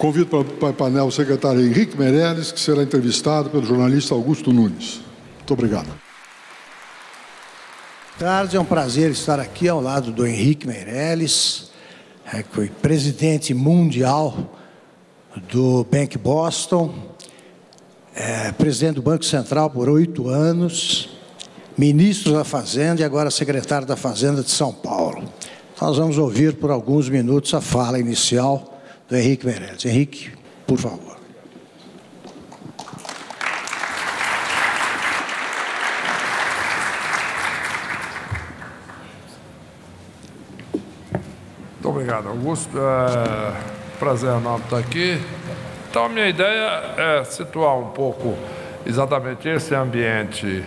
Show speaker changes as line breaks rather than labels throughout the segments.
Convido para o painel o secretário Henrique Meirelles, que será entrevistado pelo jornalista Augusto Nunes. Muito obrigado.
Boa tarde, é um prazer estar aqui ao lado do Henrique Meirelles, que foi presidente mundial do Bank Boston, presidente do Banco Central por 8 anos, ministro da Fazenda e agora secretário da Fazenda de São Paulo. Nós vamos ouvir por alguns minutos a fala inicial do Henrique Meirelles. Henrique, por favor.
Muito obrigado, Augusto. Prazer enorme estar aqui. Então, a minha ideia é situar um pouco exatamente esse ambiente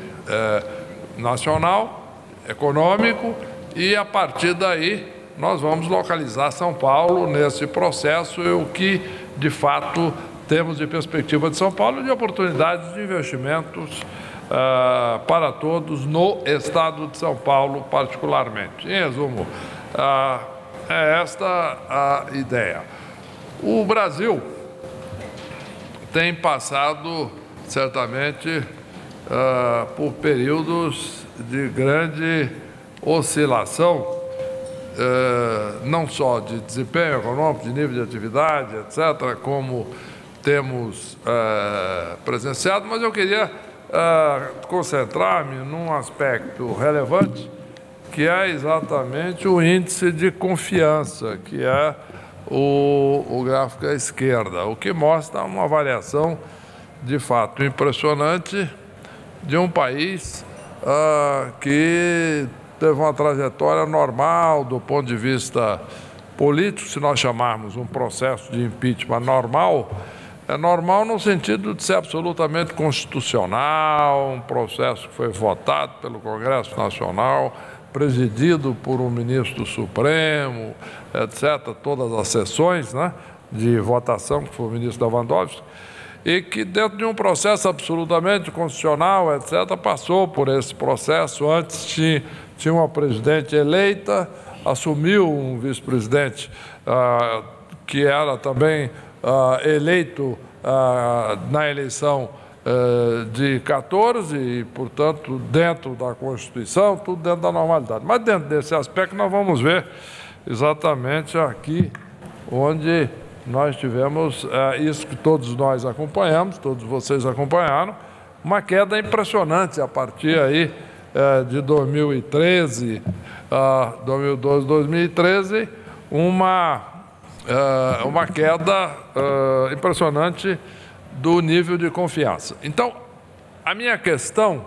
nacional, econômico, e a partir daí nós vamos localizar São Paulo nesse processo e o que, de fato, temos de perspectiva de São Paulo e de oportunidades de investimentos para todos no estado de São Paulo, particularmente. Em resumo, é esta a ideia. O Brasil tem passado, certamente, por períodos de grande oscilação, não só de desempenho econômico, de nível de atividade, etc., como temos presenciado, mas eu queria concentrar-me num aspecto relevante, que é exatamente o índice de confiança, que é o gráfico à esquerda, o que mostra uma variação, de fato, impressionante de um país que teve uma trajetória normal do ponto de vista político, se nós chamarmos um processo de impeachment normal, é normal no sentido de ser absolutamente constitucional, um processo que foi votado pelo Congresso Nacional, presidido por um ministro do Supremo, etc., todas as sessões, né, de votação, que foi o ministro Lewandowski, e que dentro de um processo absolutamente constitucional, etc., passou por esse processo. Antes tinha uma presidente eleita, assumiu um vice-presidente que era também eleito na eleição de 14 e, portanto, dentro da Constituição, tudo dentro da normalidade. Mas dentro desse aspecto nós vamos ver exatamente aqui onde nós tivemos isso que todos nós acompanhamos, todos vocês acompanharam, uma queda impressionante a partir aí de 2013, 2012, 2013, uma queda impressionante do nível de confiança. Então, a minha questão,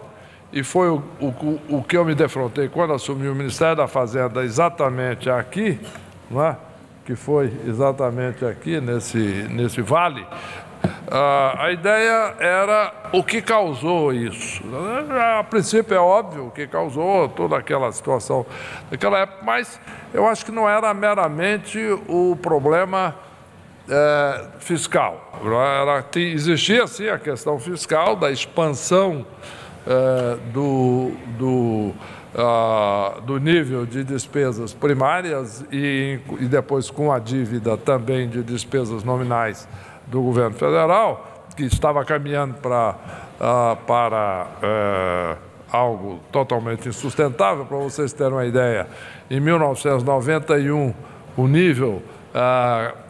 e foi o que eu me defrontei quando assumi o Ministério da Fazenda exatamente aqui, não é? Que foi exatamente aqui, nesse vale, a ideia era o que causou isso. A princípio é óbvio o que causou toda aquela situação naquela época, mas eu acho que não era meramente o problema fiscal. Existia, sim, a questão fiscal da expansão do nível de despesas primárias e depois com a dívida também de despesas nominais do governo federal, que estava caminhando para algo totalmente insustentável. Para vocês terem uma ideia, em 1991, o nível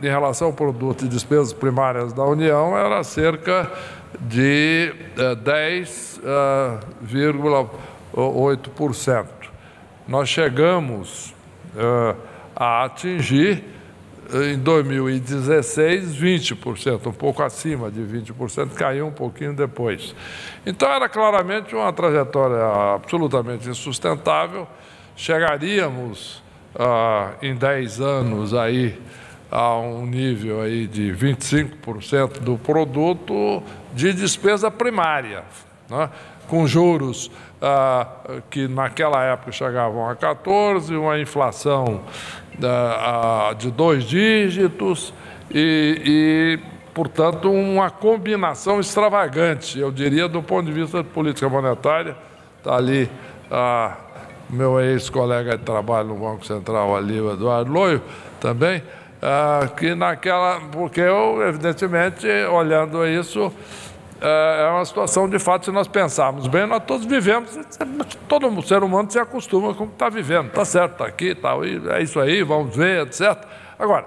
em relação ao produto de despesas primárias da União era cerca de 10,8%. Nós chegamos a atingir, em 2016, 20%, um pouco acima de 20%, caiu um pouquinho depois. Então, era claramente uma trajetória absolutamente insustentável. Chegaríamos, em 10 anos, aí, a um nível aí de 25% do produto de despesa primária, né? Com juros que naquela época chegavam a 14%, uma inflação de 2 dígitos e, portanto, uma combinação extravagante, eu diria, do ponto de vista de política monetária. Está ali meu ex-colega de trabalho no Banco Central, ali, o Eduardo Loio, também, porque eu, evidentemente, olhando isso, é uma situação, de fato, se nós pensarmos bem, nós todos vivemos, todo ser humano se acostuma com o que está vivendo, está certo, está aqui, é isso aí, vamos ver, etc. Agora,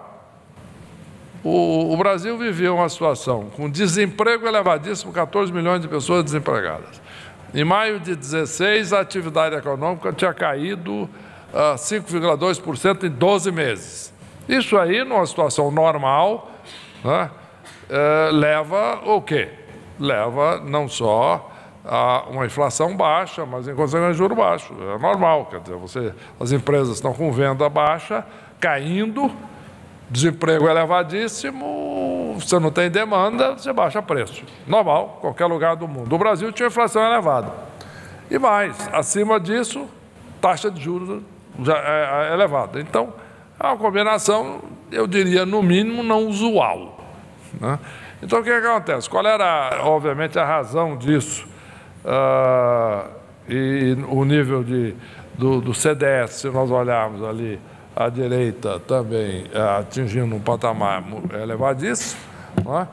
o Brasil viveu uma situação com desemprego elevadíssimo, 14 milhões de pessoas desempregadas. Em maio de 2016, a atividade econômica tinha caído 5,2% em 12 meses. Isso aí, numa situação normal, né, leva o quê? Leva não só a uma inflação baixa, mas em consequência de juros baixos. É normal, quer dizer, as empresas estão com venda baixa, caindo, desemprego elevadíssimo, você não tem demanda, você baixa preço. Normal, qualquer lugar do mundo. O Brasil tinha inflação elevada. E mais, acima disso, taxa de juros já é elevada. Então, é uma combinação, eu diria, no mínimo, não usual, né? Então, o que acontece? Qual era, obviamente, a razão disso? E o nível do CDS, se nós olharmos ali à direita, também atingindo um patamar elevadíssimo, né?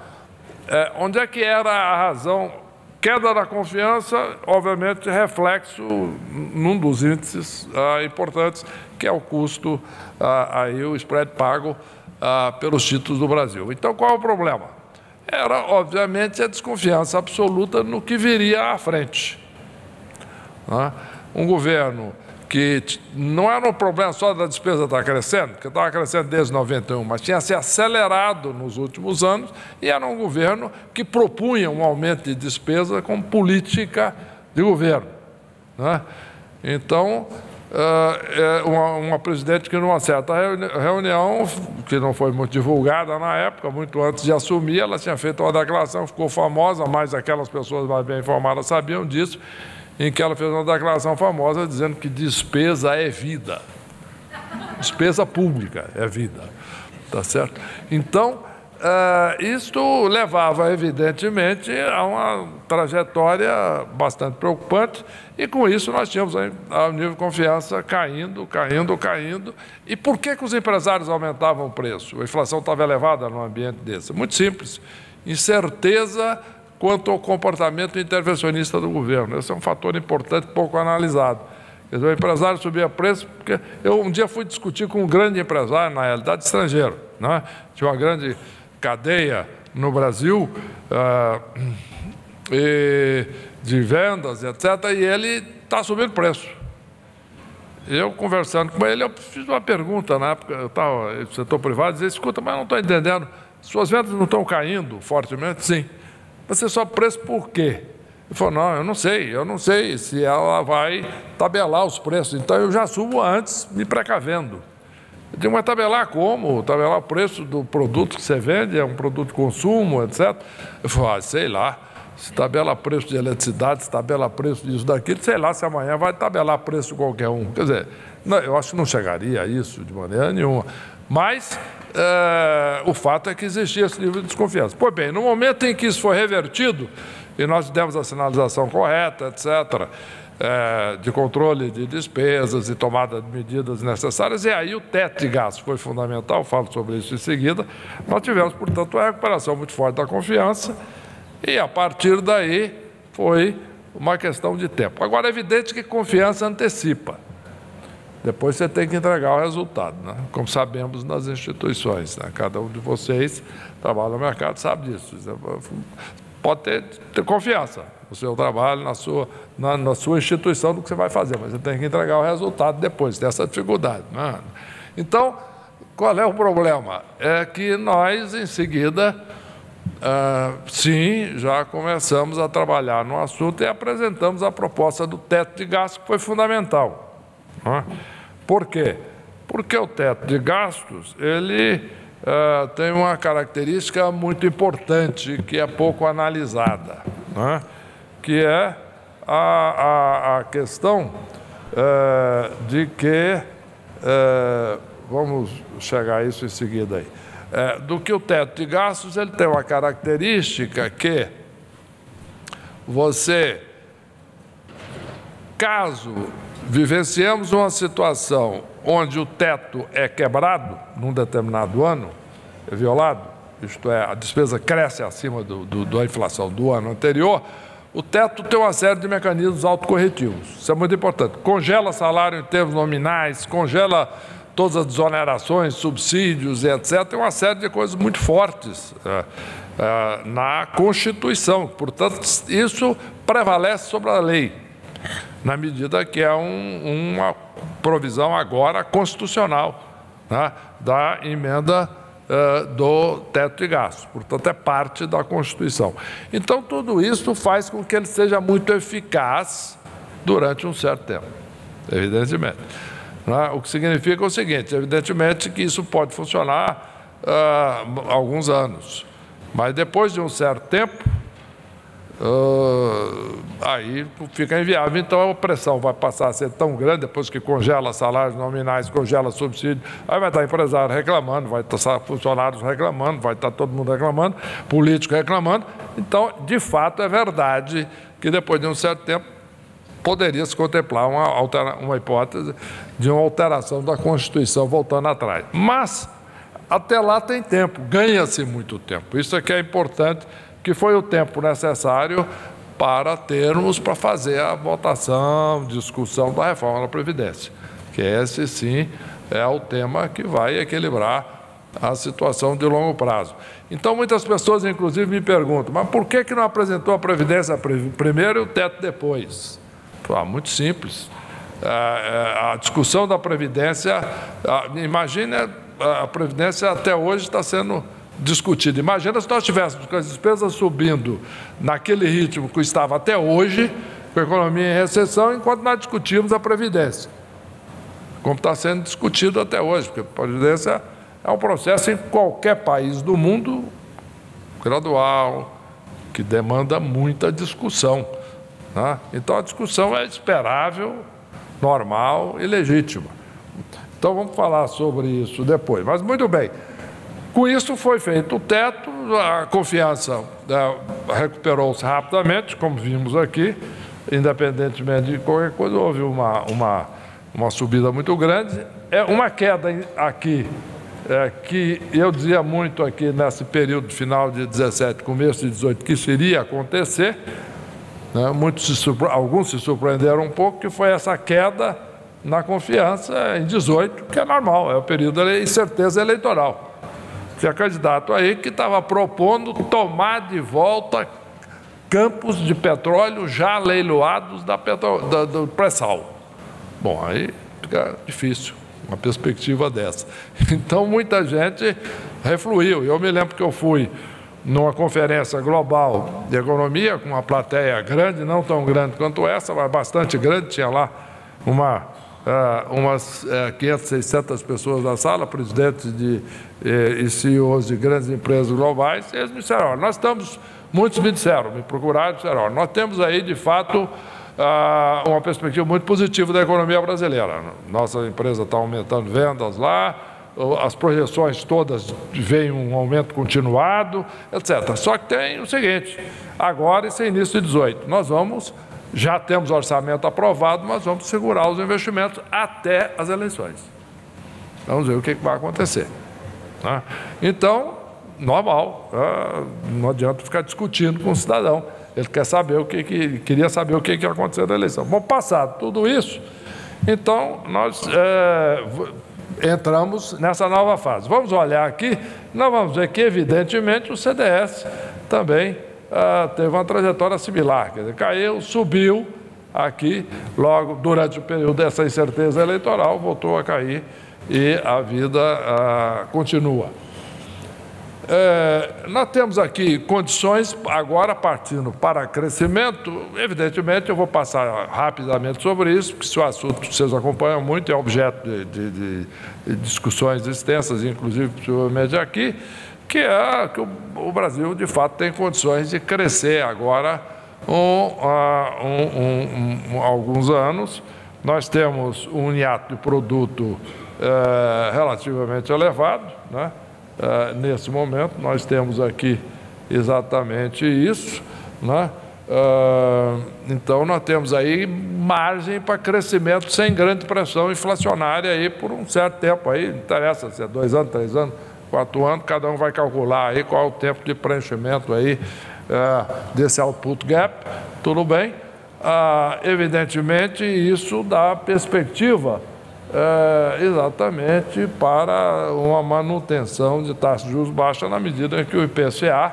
Onde é que era a razão? Queda da confiança, obviamente, reflexo num dos índices importantes, que é o custo, aí o spread pago pelos títulos do Brasil. Então, qual é o problema? Era, obviamente, a desconfiança absoluta no que viria à frente, né? Um governo que não era um problema só da despesa estar crescendo, porque estava crescendo desde 91, mas tinha se acelerado nos últimos anos, e era um governo que propunha um aumento de despesa como política de governo, né? Então, uma presidente que numa certa reunião, que não foi muito divulgada na época, muito antes de assumir, ela tinha feito uma declaração, ficou famosa, mas aquelas pessoas mais bem informadas sabiam disso, em que ela fez uma declaração famosa dizendo que despesa é vida. Despesa pública é vida. Tá certo? Então, isto levava, evidentemente, a uma trajetória bastante preocupante, e com isso nós tínhamos o nível de confiança caindo. E por que os empresários aumentavam o preço? A inflação estava elevada num ambiente desse. Muito simples. Incerteza quanto ao comportamento intervencionista do governo. Esse é um fator importante, pouco analisado. Quer dizer, o empresário subia preço, porque eu um dia fui discutir com um grande empresário, na realidade estrangeiro, né? Tinha uma grande cadeia no Brasil de vendas, etc., e ele está subindo preço. Eu, conversando com ele, eu fiz uma pergunta, na época, eu estava no setor privado, dizia, escuta, mas eu não estou entendendo, suas vendas não estão caindo fortemente? Sim. Você sobe preço por quê? Ele falou, não, eu não sei se ela vai tabelar os preços, então eu já subo antes, me precavendo. Eu digo, mas tabelar como? Tabelar o preço do produto que você vende, é um produto de consumo, etc. Eu falei, sei lá, se tabela preço de eletricidade, se tabela preço disso, daquilo, sei lá se amanhã vai tabelar preço de qualquer um. Quer dizer, não, eu acho que não chegaria a isso de maneira nenhuma. Mas o fato é que existia esse nível de desconfiança. Pois bem, no momento em que isso foi revertido, e nós demos a sinalização correta, etc., de controle de despesas e tomada de medidas necessárias, e aí o teto de gastos foi fundamental, falo sobre isso em seguida. Nós tivemos, portanto, uma recuperação muito forte da confiança, e a partir daí foi uma questão de tempo. Agora, é evidente que confiança antecipa. Depois você tem que entregar o resultado, né? Como sabemos nas instituições, né? Cada um de vocês trabalha no mercado, sabe disso. Pode ter confiança no seu trabalho, na sua instituição, do que você vai fazer, mas você tem que entregar o resultado depois dessa dificuldade, né? Então, qual é o problema? É que nós, em seguida, sim, já começamos a trabalhar no assunto e apresentamos a proposta do teto de gastos, que foi fundamental. Por quê? Porque o teto de gastos, ele tem uma característica muito importante, que é pouco analisada, né? Que é a questão de que, vamos chegar a isso em seguida aí, do que o teto de gastos, ele tem uma característica que você caso vivenciemos uma situação onde o teto é quebrado num determinado ano, é violado, isto é, a despesa cresce acima da inflação do ano anterior, o teto tem uma série de mecanismos autocorretivos. Isso é muito importante. Congela salário em termos nominais, congela todas as desonerações, subsídios, etc. Tem uma série de coisas muito fortes na Constituição. Portanto, isso prevalece sobre a lei, na medida que é uma provisão agora constitucional, né, da emenda do teto de gastos. Portanto, é parte da Constituição. Então, tudo isso faz com que ele seja muito eficaz durante um certo tempo, evidentemente. Né? O que significa o seguinte, evidentemente que isso pode funcionar alguns anos, mas depois de um certo tempo, aí fica inviável. Então a pressão vai passar a ser tão grande, depois que congela salários nominais, congela subsídio, aí vai estar empresário reclamando, vai estar funcionários reclamando, vai estar todo mundo reclamando, político reclamando. Então, de fato, é verdade que depois de um certo tempo poderia se contemplar uma hipótese de uma alteração da Constituição voltando atrás. Mas até lá tem tempo, ganha-se muito tempo. Isso é que é importante, que foi o tempo necessário para fazer a votação, discussão da reforma da Previdência, que esse, sim, é o tema que vai equilibrar a situação de longo prazo. Então, muitas pessoas, inclusive, me perguntam, mas por que não apresentou a Previdência primeiro e o teto depois? Muito simples. A discussão da Previdência, imagina, a Previdência até hoje está sendo discutida. Imagina se nós tivéssemos com as despesas subindo naquele ritmo que estava até hoje, com a economia em recessão, enquanto nós discutimos a Previdência, como está sendo discutido até hoje, porque a Previdência é um processo em qualquer país do mundo gradual, que demanda muita discussão, né? Então a discussão é esperável, normal e legítima. Então vamos falar sobre isso depois, mas muito bem. Com isso foi feito o teto, a confiança recuperou-se rapidamente, como vimos aqui, independentemente de qualquer coisa, houve uma subida muito grande. É uma queda aqui, que eu dizia muito aqui nesse período final de 17, começo de 18, que isso iria acontecer, né? Alguns se surpreenderam um pouco, que foi essa queda na confiança em 18, que é normal, é o período de incerteza eleitoral. Tinha candidato aí que estava propondo tomar de volta campos de petróleo já leiloados do pré-sal. Bom, aí fica difícil uma perspectiva dessa. Então, muita gente refluiu. Eu me lembro que eu fui numa conferência global de economia, com uma plateia grande, não tão grande quanto essa, mas bastante grande, tinha lá umas 500, 600 pessoas na sala, presidentes e CEOs de grandes empresas globais. Eles me disseram, muitos me disseram, me procuraram e disseram, nós temos aí, de fato, uma perspectiva muito positiva da economia brasileira. Nossa empresa está aumentando vendas lá, as projeções todas veem um aumento continuado, etc. Só que tem o seguinte, agora, esse é início de 18, já temos orçamento aprovado, mas vamos segurar os investimentos até as eleições. Vamos ver o que vai acontecer, né? Então, normal, não adianta ficar discutindo com o cidadão. Ele queria saber o que ia acontecer na eleição. Bom, passado tudo isso, então nós entramos nessa nova fase. Vamos olhar aqui, nós vamos ver que, evidentemente, o CDS também teve uma trajetória similar, quer dizer, caiu, subiu aqui, logo durante o período dessa incerteza eleitoral, voltou a cair e a vida continua. Nós temos aqui condições, agora partindo para crescimento. Evidentemente, eu vou passar rapidamente sobre isso, porque se o assunto vocês acompanham muito, é objeto de discussões extensas, inclusive possivelmente aqui, que o Brasil, de fato, tem condições de crescer agora alguns anos. Nós temos um hiato de produto relativamente elevado, né? Nesse momento, nós temos aqui exatamente isso, né? Então, nós temos aí margem para crescimento sem grande pressão inflacionária aí por um certo tempo. Aí, não interessa se é 2 anos, 3 anos, 4 anos, cada um vai calcular aí qual é o tempo de preenchimento aí desse output gap, tudo bem. Evidentemente, isso dá perspectiva exatamente para uma manutenção de taxa de juros baixa na medida em que o IPCA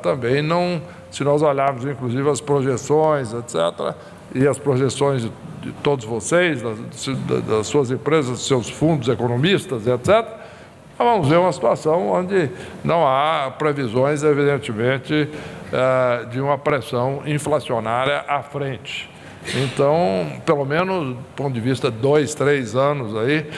também não... Se nós olharmos, inclusive, as projeções, etc., e as projeções de todos vocês, das suas empresas, dos seus fundos economistas, etc., nós vamos ver uma situação onde não há previsões, evidentemente, de uma pressão inflacionária à frente. Então, pelo menos, do ponto de vista de 2, 3 anos aí,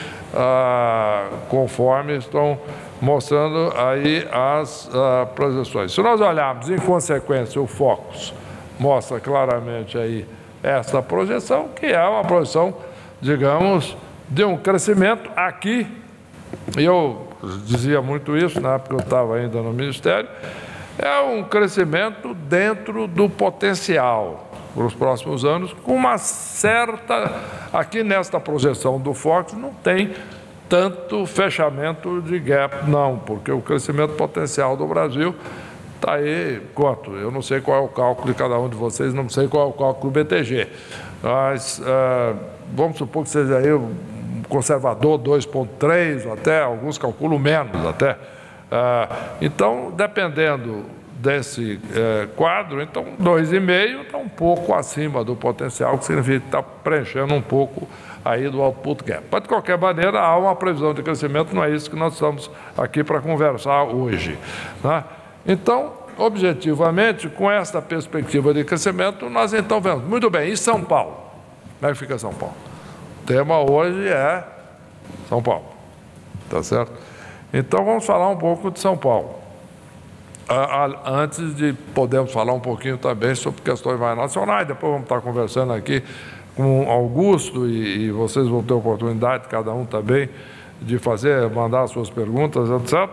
conforme estão mostrando aí as projeções. Se nós olharmos, em consequência, o Focus mostra claramente aí essa projeção, que é uma projeção, digamos, de um crescimento aqui, e eu dizia muito isso na época que eu estava ainda no Ministério, é um crescimento dentro do potencial para os próximos anos, com uma certa... Aqui nesta projeção do Focus não tem tanto fechamento de gap, não, porque o crescimento potencial do Brasil está aí, quanto? Eu não sei qual é o cálculo de cada um de vocês, não sei qual é o cálculo do BTG, mas vamos supor que seja aí um conservador 2,3, ou até, alguns calculam menos até. Então, dependendo desse quadro, então 2,5 está um pouco acima do potencial, que significa que está preenchendo um pouco aí do output gap. Mas, de qualquer maneira, há uma previsão de crescimento, não é isso que nós estamos aqui para conversar hoje, né? Então, objetivamente, com esta perspectiva de crescimento, nós então vemos, muito bem, e São Paulo? Como é que fica São Paulo? O tema hoje é São Paulo, tá certo? Então, vamos falar um pouco de São Paulo. Antes de podermos falar um pouquinho também sobre questões mais nacionais, depois vamos estar conversando aqui com Augusto e vocês vão ter oportunidade, cada um também, de mandar suas perguntas, etc.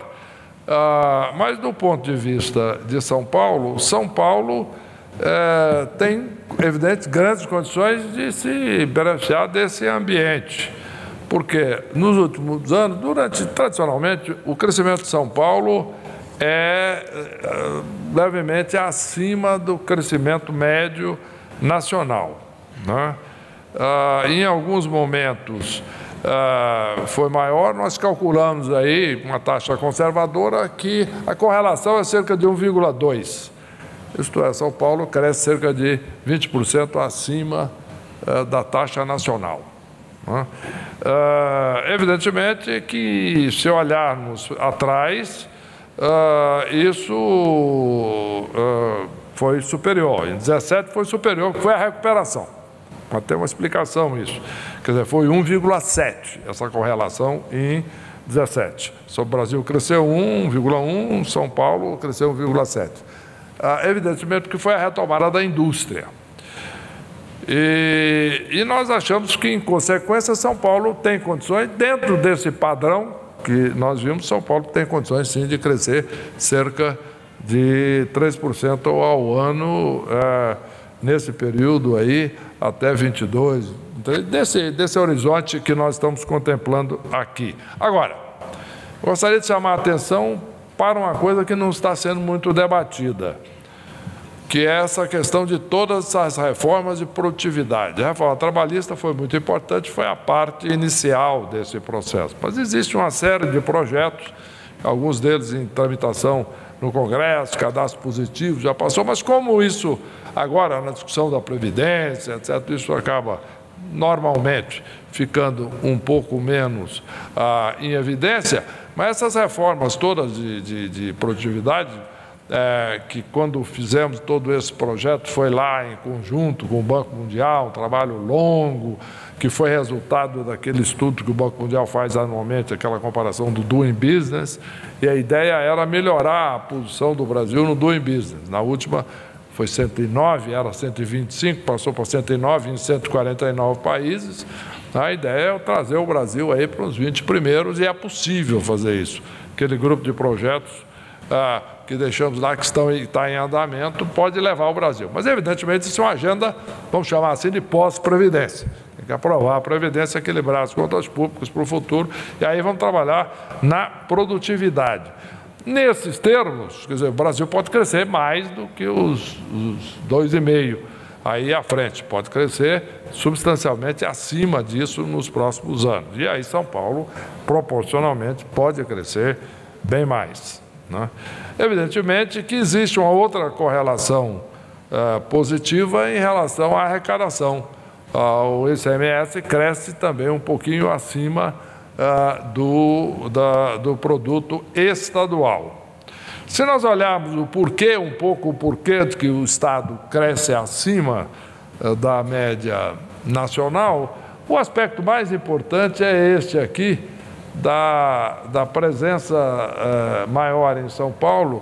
Mas do ponto de vista de São Paulo tem, evidente, grandes condições de se beneficiar desse ambiente, porque nos últimos anos, tradicionalmente, o crescimento de São Paulo é levemente acima do crescimento médio nacional, né? Em alguns momentos foi maior, nós calculamos aí uma taxa conservadora que a correlação é cerca de 1,2. Isto é, São Paulo cresce cerca de 20% acima da taxa nacional, né? Evidentemente que, se olharmos atrás, isso foi superior. Em 2017 foi superior, que foi a recuperação. Mas tem uma explicação isso. Quer dizer, foi 1,7 essa correlação em 2017. O Brasil cresceu 1,1, São Paulo cresceu 1,7. Evidentemente que foi a retomada da indústria. E nós achamos que, em consequência, São Paulo tem condições, dentro desse padrão que nós vimos, São Paulo tem condições, sim, de crescer cerca de 3% ao ano nesse período aí, até 22, desse horizonte que nós estamos contemplando aqui. Agora, gostaria de chamar a atenção para uma coisa que não está sendo muito debatida, que é essa questão de todas as reformas de produtividade. A reforma trabalhista foi muito importante, foi a parte inicial desse processo. Mas existe uma série de projetos, alguns deles em tramitação no Congresso, cadastro positivo, já passou, mas como isso agora, na discussão da Previdência, etc., isso acaba normalmente ficando um pouco menos em evidência, mas essas reformas todas de produtividade, que quando fizemos todo esse projeto foi lá em conjunto com o Banco Mundial, um trabalho longo, que foi resultado daquele estudo que o Banco Mundial faz anualmente, aquela comparação do Doing Business, e a ideia era melhorar a posição do Brasil no Doing Business. Na última foi 109, era 125, passou para 109 em 149 países. A ideia é trazer o Brasil aí para os 20 primeiros, e é possível fazer isso. Aquele grupo de projetos que deixamos lá, que está em andamento, pode levar ao Brasil. Mas, evidentemente, isso é uma agenda, vamos chamar assim, de pós-previdência. Tem que aprovar a previdência, equilibrar as contas públicas para o futuro, e aí vamos trabalhar na produtividade. Nesses termos, quer dizer, o Brasil pode crescer mais do que os 2,5% aí à frente, pode crescer substancialmente acima disso nos próximos anos. E aí São Paulo, proporcionalmente, pode crescer bem mais, né? Evidentemente que existe uma outra correlação positiva em relação à arrecadação. O ICMS cresce também um pouquinho acima do produto estadual. Se nós olharmos o porquê de que o Estado cresce acima da média nacional, o aspecto mais importante é este aqui, da presença maior em São Paulo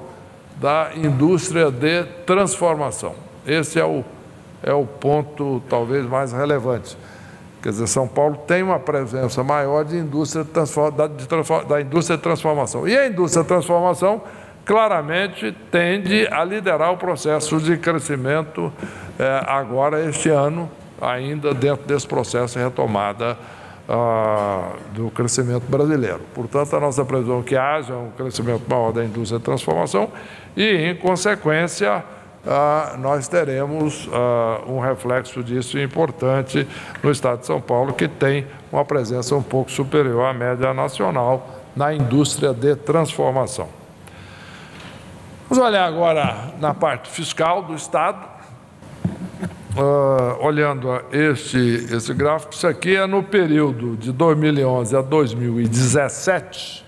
da indústria de transformação. Esse é o ponto talvez mais relevante. Quer dizer, São Paulo tem uma presença maior de indústria da indústria de transformação. E a indústria de transformação claramente tende a liderar o processo de crescimento agora, este ano, ainda dentro desse processo de retomada do crescimento brasileiro. Portanto, a nossa previsão é que haja um crescimento maior da indústria de transformação e, em consequência, nós teremos um reflexo disso importante no Estado de São Paulo, que tem uma presença um pouco superior à média nacional na indústria de transformação. Vamos olhar agora na parte fiscal do Estado. Olhando esse gráfico, isso aqui é no período de 2011 a 2017,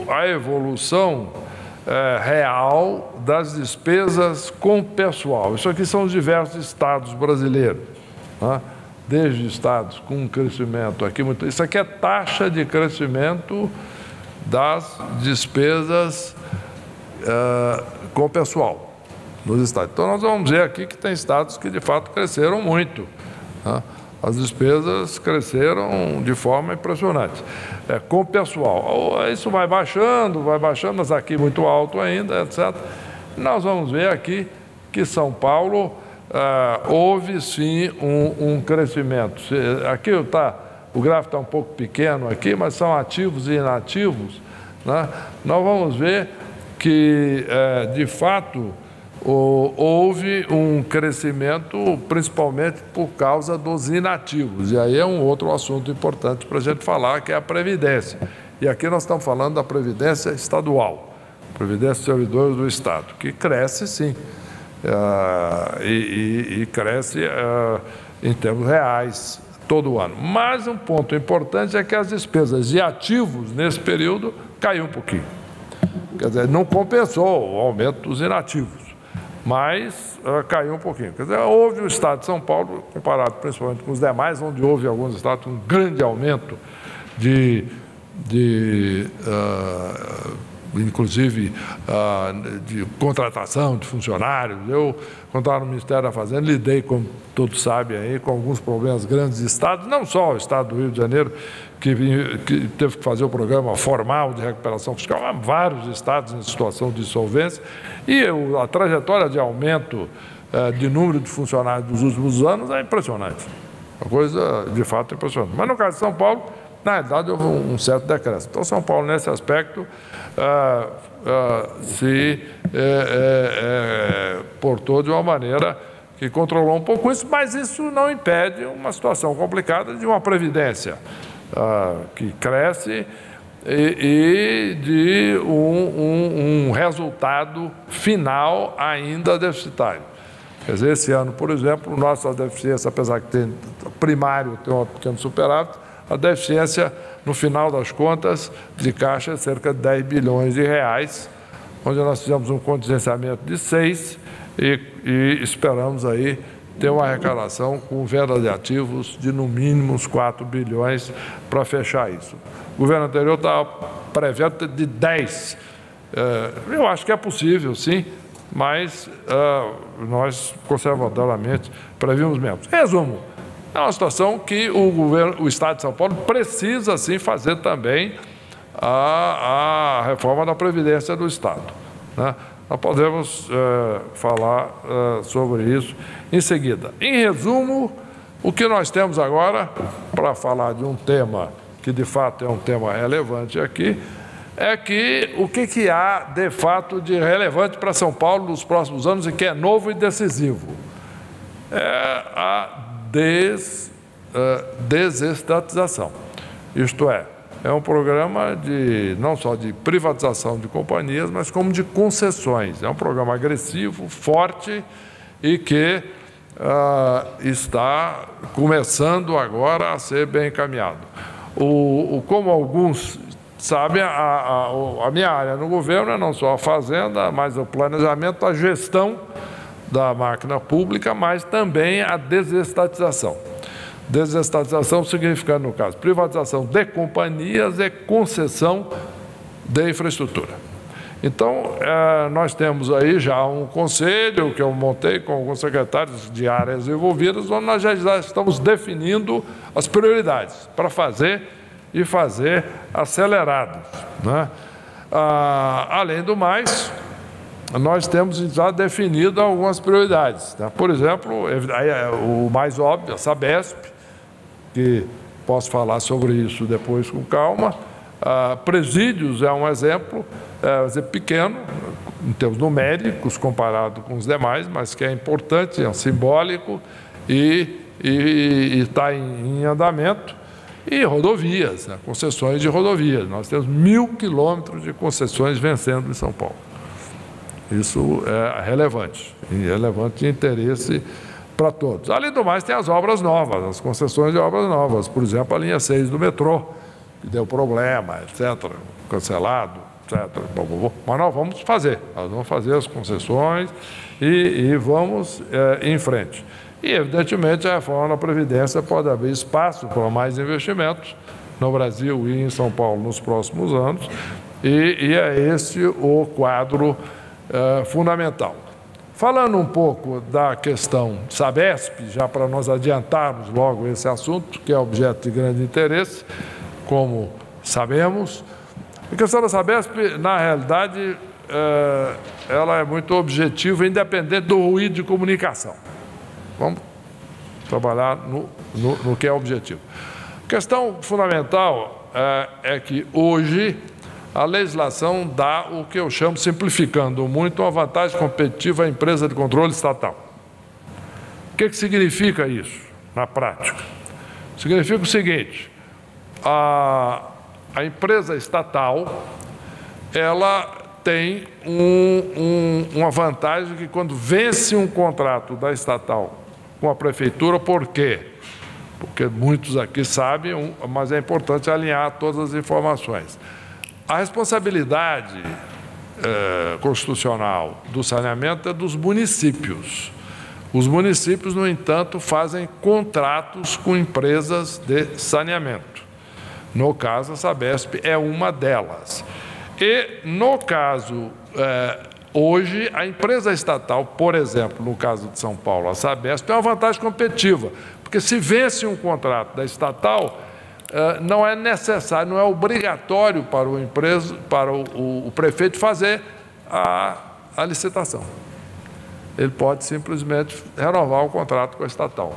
a evolução real das despesas com pessoal. Isso aqui são os diversos estados brasileiros, né? Desde estados com um crescimento aqui muito... Isso aqui é taxa de crescimento das despesas com pessoal nos estados. Então, nós vamos ver aqui que tem estados que, de fato, cresceram muito, né? As despesas cresceram de forma impressionante. Com pessoal, isso vai baixando, mas aqui muito alto ainda, etc. Nós vamos ver aqui que São Paulo houve, sim, um crescimento. Aqui o gráfico está um pouco pequeno aqui, mas são ativos e inativos, né? Nós vamos ver que, de fato, houve um crescimento principalmente por causa dos inativos. E aí é um outro assunto importante para a gente falar, que é a Previdência. E aqui nós estamos falando da Previdência estadual, Previdência dos servidores do Estado, que cresce, sim, e cresce em termos reais todo ano. Mas um ponto importante é que as despesas de ativos nesse período caiu um pouquinho. Quer dizer, não compensou o aumento dos inativos, mas caiu um pouquinho. Quer dizer, houve o Estado de São Paulo, comparado principalmente com os demais, onde houve alguns estados um grande aumento inclusive de contratação de funcionários. Eu, quando estava no Ministério da Fazenda, lidei, como todos sabem aí, com alguns problemas grandes de estados, não só o Estado do Rio de Janeiro, que teve que fazer o programa formal de recuperação fiscal, há vários estados em situação de insolvência, e a trajetória de aumento de número de funcionários dos últimos anos é impressionante. Uma coisa, de fato, impressionante. Mas, no caso de São Paulo, na realidade, houve um certo decréscimo. Então, São Paulo, nesse aspecto, se portou de uma maneira que controlou um pouco isso, mas isso não impede uma situação complicada de uma previdência que cresce e de um resultado final ainda deficitário. Quer dizer, esse ano, por exemplo, nossa deficiência, apesar de ter primário ter um pequeno superávit, a deficiência, no final das contas, de caixa é cerca de 10 bilhões de reais, onde nós fizemos um contingenciamento de 6 e esperamos aí ter uma arrecadação com venda de ativos de, no mínimo, uns 4 bilhões para fechar isso. O governo anterior estava prevendo de 10. Eu acho que é possível, sim, mas nós, conservadoramente, previmos menos. Resumo, é uma situação que o Estado de São Paulo precisa, sim, fazer também a reforma da Previdência do Estado, né? Nós podemos falar sobre isso em seguida. Em resumo, o que nós temos agora, para falar de um tema que de fato é um tema relevante aqui, é que o que há de fato de relevante para São Paulo nos próximos anos e que é novo e decisivo é a desestatização. Isto é um programa não só de privatização de companhias, mas como de concessões. É um programa agressivo, forte e que está começando agora a ser bem encaminhado. Como alguns sabem, a minha área no governo é não só a fazenda, mas o planejamento, a gestão da máquina pública, mas também a desestatização. Desestatização significando, no caso, privatização de companhias e concessão de infraestrutura. Então, nós temos aí já um conselho que eu montei com alguns secretários de áreas envolvidas, onde nós já estamos definindo as prioridades para fazer e fazer acelerados, né? Além do mais, nós temos já definido algumas prioridades, né? Por exemplo, o mais óbvio, a Sabesp, que posso falar sobre isso depois com calma. Presídios é um exemplo, pequeno, em termos numéricos, comparado com os demais, mas que é importante, é simbólico e está em andamento. E rodovias, né? Concessões de rodovias. Nós temos 1.000 quilômetros de concessões vencendo em São Paulo. Isso é relevante de interesse para todos. Além do mais, tem as obras novas, as concessões de obras novas. Por exemplo, a linha 6 do metrô, que deu problema, etc., cancelado, etc. Mas nós vamos fazer as concessões e vamos em frente. E, evidentemente, a reforma da Previdência pode abrir espaço para mais investimentos no Brasil e em São Paulo nos próximos anos, e é esse o quadro fundamental. Falando um pouco da questão Sabesp, já para nós adiantarmos logo esse assunto, que é objeto de grande interesse, como sabemos, a questão da Sabesp, na realidade, ela é muito objetiva, independente do ruído de comunicação. Vamos trabalhar no que é objetivo. A questão fundamental é que hoje a legislação dá o que eu chamo, simplificando muito, uma vantagem competitiva à empresa de controle estatal. O que significa isso na prática? Significa o seguinte: a empresa estatal, ela tem uma vantagem que, quando vence um contrato da estatal com a prefeitura, por quê? Porque muitos aqui sabem, mas é importante alinhar todas as informações. A responsabilidade constitucional do saneamento é dos municípios. Os municípios, no entanto, fazem contratos com empresas de saneamento. No caso, a Sabesp é uma delas. E, no caso, hoje, a empresa estatal, por exemplo, no caso de São Paulo, a Sabesp, tem uma vantagem competitiva, porque se vence um contrato da estatal, não é necessário, não é obrigatório para o prefeito fazer a licitação. Ele pode simplesmente renovar o contrato com a estatal.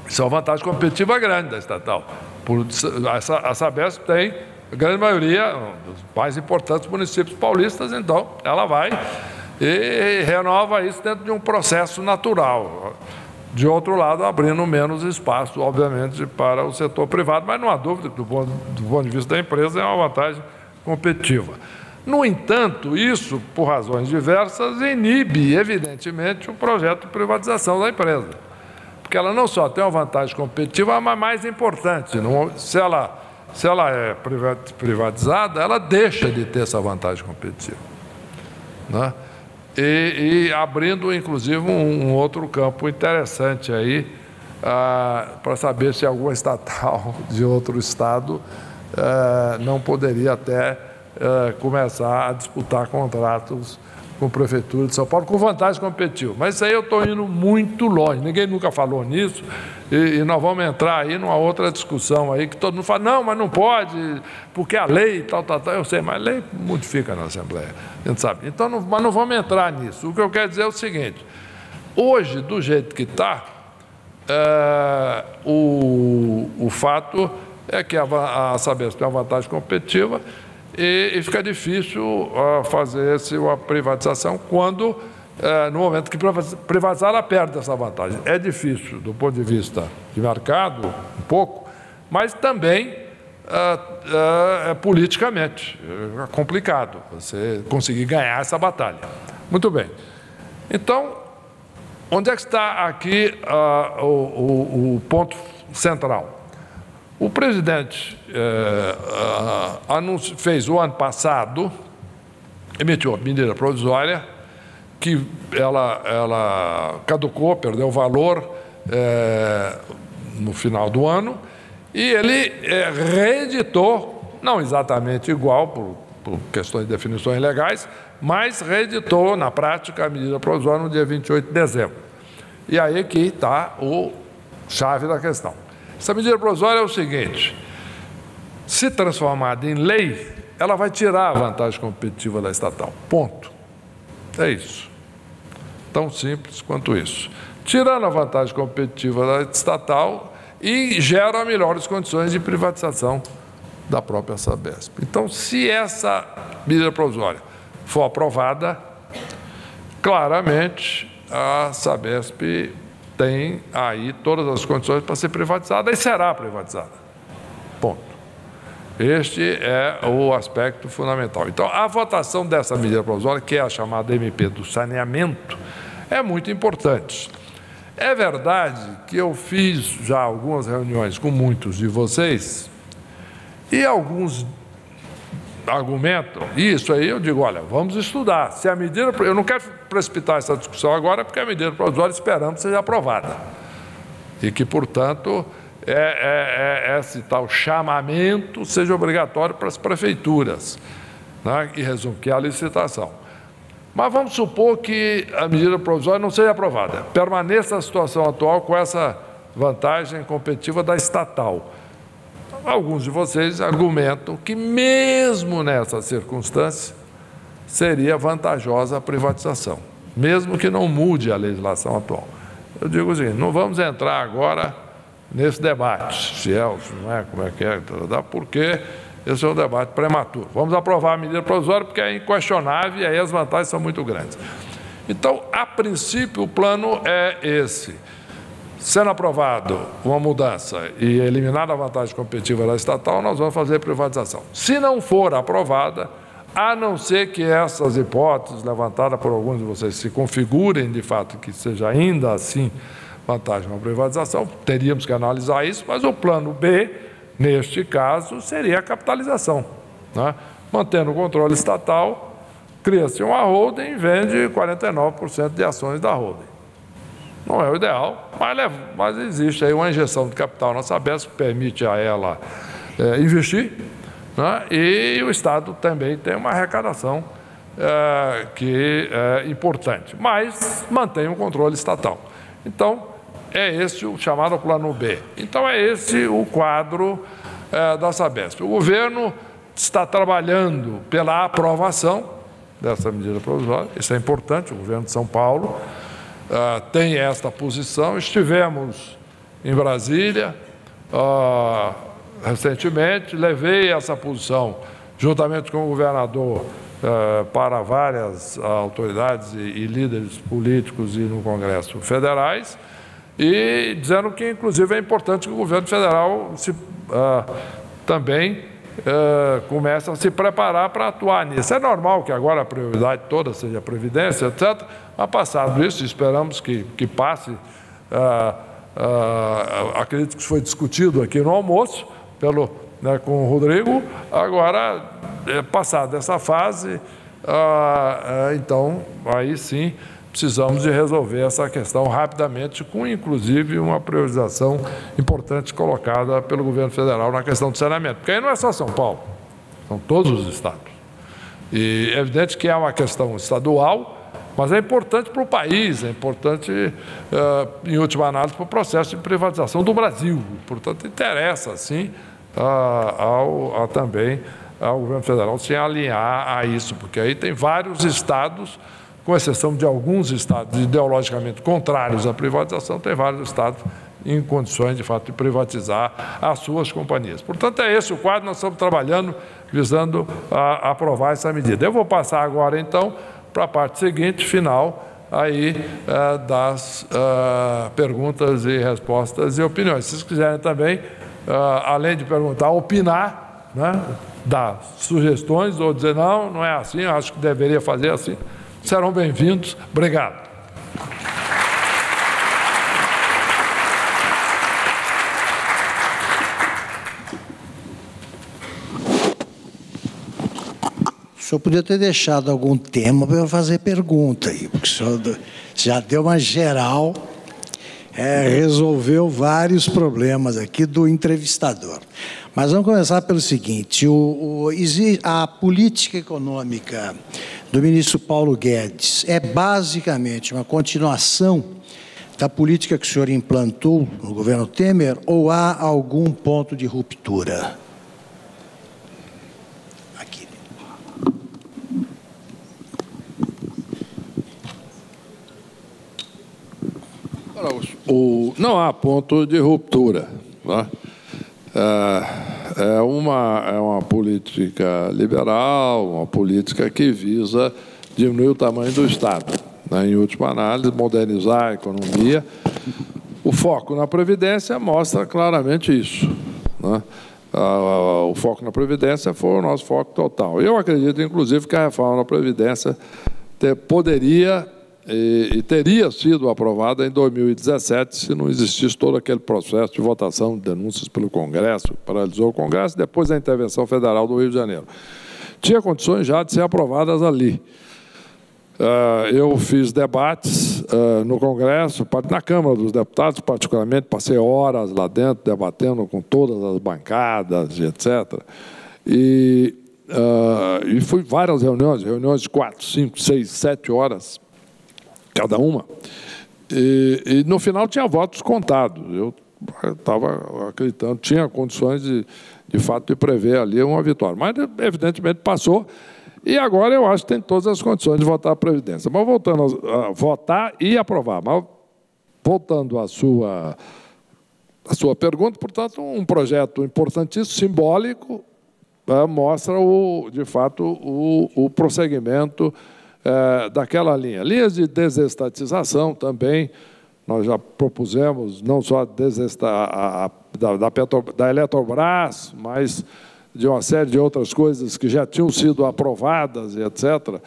Isso é uma vantagem competitiva grande da estatal. A Sabesp tem a grande maioria dos mais importantes municípios paulistas, então ela vai e renova isso dentro de um processo natural. De outro lado, abrindo menos espaço, obviamente, para o setor privado, mas não há dúvida que, do ponto de vista da empresa, é uma vantagem competitiva. No entanto, isso, por razões diversas, inibe, evidentemente, o projeto de privatização da empresa. Porque ela não só tem uma vantagem competitiva, mas mais importante, se ela é privatizada, ela deixa de ter essa vantagem competitiva, né? E abrindo, inclusive, um outro campo interessante aí, para saber se alguma estatal de outro estado não poderia até começar a disputar contratos com a Prefeitura de São Paulo, com vantagem competitiva. Mas isso aí eu estou indo muito longe, ninguém nunca falou nisso, e nós vamos entrar aí numa outra discussão aí, que todo mundo fala, não, mas não pode, porque a lei, tal, eu sei, mas a lei modifica na Assembleia, a gente sabe. Então, mas não vamos entrar nisso. O que eu quero dizer é o seguinte, hoje, do jeito que está, o fato é que a Sabesp tem uma vantagem competitiva, e fica difícil fazer a privatização quando, no momento que privatizar, ela perde essa vantagem. É difícil do ponto de vista de mercado, um pouco, mas também politicamente é complicado você conseguir ganhar essa batalha. Muito bem. Então, onde é que está aqui o ponto central? O presidente fez o ano passado, emitiu a medida provisória, que ela caducou, perdeu valor no final do ano, e ele reeditou, não exatamente igual, por questões de definições legais, mas reeditou, na prática, a medida provisória no dia 28 de dezembro. E aí que está o chave da questão. Essa medida provisória é o seguinte, se transformada em lei, ela vai tirar a vantagem competitiva da estatal, ponto. É isso. Tão simples quanto isso. Tirando a vantagem competitiva da estatal e gera melhores condições de privatização da própria Sabesp. Então, se essa medida provisória for aprovada, claramente a Sabesp tem aí todas as condições para ser privatizada e será privatizada. Ponto. Este é o aspecto fundamental. Então, a votação dessa medida provisória, que é a chamada MP do saneamento, é muito importante. É verdade que eu fiz já algumas reuniões com muitos de vocês e alguns argumentam, isso aí eu digo, olha, vamos estudar. Se a medida, eu não quero precipitar essa discussão agora, porque a medida provisória esperamos seja aprovada. E que, portanto, esse tal chamamento seja obrigatório para as prefeituras, né? E resumo que é a licitação. Mas vamos supor que a medida provisória não seja aprovada, permaneça a situação atual com essa vantagem competitiva da estatal. Alguns de vocês argumentam que, mesmo nessa circunstância, seria vantajosa a privatização, mesmo que não mude a legislação atual. Eu digo o seguinte, não vamos entrar agora nesse debate, se é ou se não é, como é que é, porque esse é um debate prematuro. Vamos aprovar a medida provisória porque é inquestionável e aí as vantagens são muito grandes. Então, a princípio, o plano é esse. Sendo aprovado uma mudança e eliminada a vantagem competitiva da estatal, nós vamos fazer privatização. Se não for aprovada, a não ser que essas hipóteses levantadas por alguns de vocês se configurem de fato que seja ainda assim vantagem na privatização, teríamos que analisar isso, mas o plano B, neste caso, seria a capitalização, né? Mantendo o controle estatal, cria-se uma holding e vende 49% de ações da holding. Não é o ideal, mas existe aí uma injeção de capital na Sabesp que permite a ela investir, né? E o Estado também tem uma arrecadação que é importante, mas mantém o controle estatal. Então, é esse o chamado plano B. Então, é esse o quadro da Sabesp. O governo está trabalhando pela aprovação dessa medida provisória, isso é importante, o governo de São Paulo tem esta posição. Estivemos em Brasília recentemente, levei essa posição juntamente com o governador para várias autoridades e líderes políticos e no Congresso federais, e dizendo que, inclusive, é importante que o governo federal também comece a se preparar para atuar nisso. É normal que agora a prioridade toda seja a Previdência, etc., mas passado isso, esperamos que passe, acredito que isso foi discutido aqui no almoço com o Rodrigo, agora, passada essa fase, então, aí sim, precisamos de resolver essa questão rapidamente, com inclusive uma priorização importante colocada pelo governo federal na questão do saneamento, porque aí não é só São Paulo, são todos os estados. E é evidente que é uma questão estadual, mas é importante para o país, é importante, em última análise, para o processo de privatização do Brasil. Portanto, interessa, sim, também ao governo federal se alinhar a isso, porque aí tem vários estados, com exceção de alguns estados ideologicamente contrários à privatização, tem vários estados em condições, de fato, de privatizar as suas companhias. Portanto, é esse o quadro, nós estamos trabalhando, visando aprovar essa medida. Eu vou passar agora, então, para a parte seguinte, final, aí das perguntas e respostas e opiniões. Se vocês quiserem também, além de perguntar, opinar, né, dar sugestões ou dizer, não, não é assim, eu acho que deveria fazer assim, serão bem-vindos. Obrigado.
O senhor podia ter deixado algum tema para eu fazer pergunta aí, porque o senhor já deu uma geral, resolveu vários problemas aqui do entrevistador. Mas vamos começar pelo seguinte, a política econômica do ministro Paulo Guedes é basicamente uma continuação da política que o senhor implantou no governo Temer, ou há algum ponto de ruptura?
Não há ponto de ruptura, né? É uma política liberal, uma política que visa diminuir o tamanho do Estado, né? Em última análise, modernizar a economia. O foco na Previdência mostra claramente isso, né? O foco na Previdência foi o nosso foco total. Eu acredito, inclusive, que a reforma da Previdência poderia e teria sido aprovada em 2017 se não existisse todo aquele processo de votação de denúncias pelo Congresso, que paralisou o Congresso, depois da intervenção federal do Rio de Janeiro. Tinha condições já de ser aprovadas ali. Eu fiz debates no Congresso, na Câmara dos Deputados, particularmente, passei horas lá dentro, debatendo com todas as bancadas, etc. E fui várias reuniões de 4, 5, 6, 7 horas, cada uma, e no final tinha votos contados. Eu estava acreditando, tinha condições de fato de prever ali uma vitória, mas evidentemente passou, e agora eu acho que tem todas as condições de votar a Previdência. Mas voltando a votar e aprovar, mas voltando à sua pergunta, portanto, um projeto importantíssimo, simbólico, mostra, de fato, o prosseguimento daquela linha. Linhas de desestatização também, nós já propusemos, não só da Eletrobras, mas de uma série de outras coisas que já tinham sido aprovadas, etc.,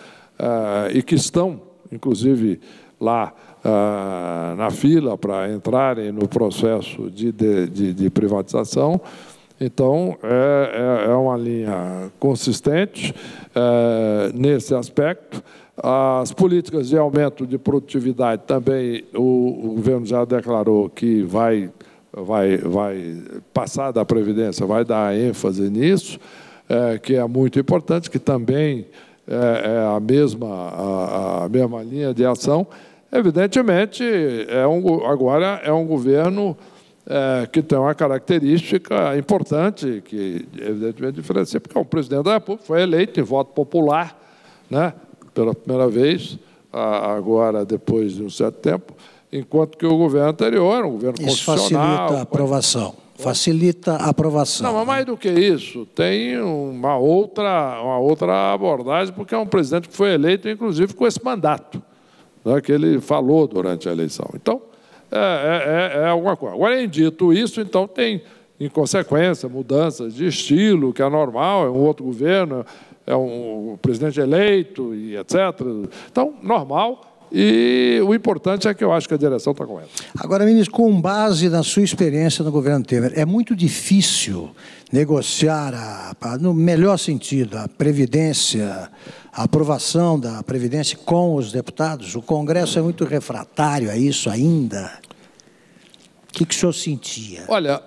e que estão, inclusive, lá na fila para entrarem no processo de privatização. Então, é uma linha consistente nesse aspecto. As políticas de aumento de produtividade também, o governo já declarou que vai passar da Previdência, vai dar ênfase nisso, que é muito importante, que também é a mesma linha de ação. Evidentemente, agora é um governo que tem uma característica importante, que evidentemente diferencia, porque o presidente da República foi eleito em voto popular, né, pela primeira vez, agora depois de um certo tempo, enquanto que o governo anterior era um governo constitucional.
Isso facilita a aprovação. Facilita a aprovação.
Não, mas mais do que isso, tem uma outra abordagem, porque é um presidente que foi eleito, inclusive, com esse mandato, né, que ele falou durante a eleição. Então, é alguma coisa. Agora, dito isso, então, tem, em consequência, mudanças de estilo, que é normal, é um outro governo, é um presidente eleito, e etc. Então, normal. E o importante é que eu acho que a direção está correta.
Agora, ministro, com base na sua experiência no governo Temer, é muito difícil negociar, no melhor sentido, a Previdência, a aprovação da Previdência com os deputados? O Congresso é muito refratário a isso ainda? O que o senhor sentia?
Olha,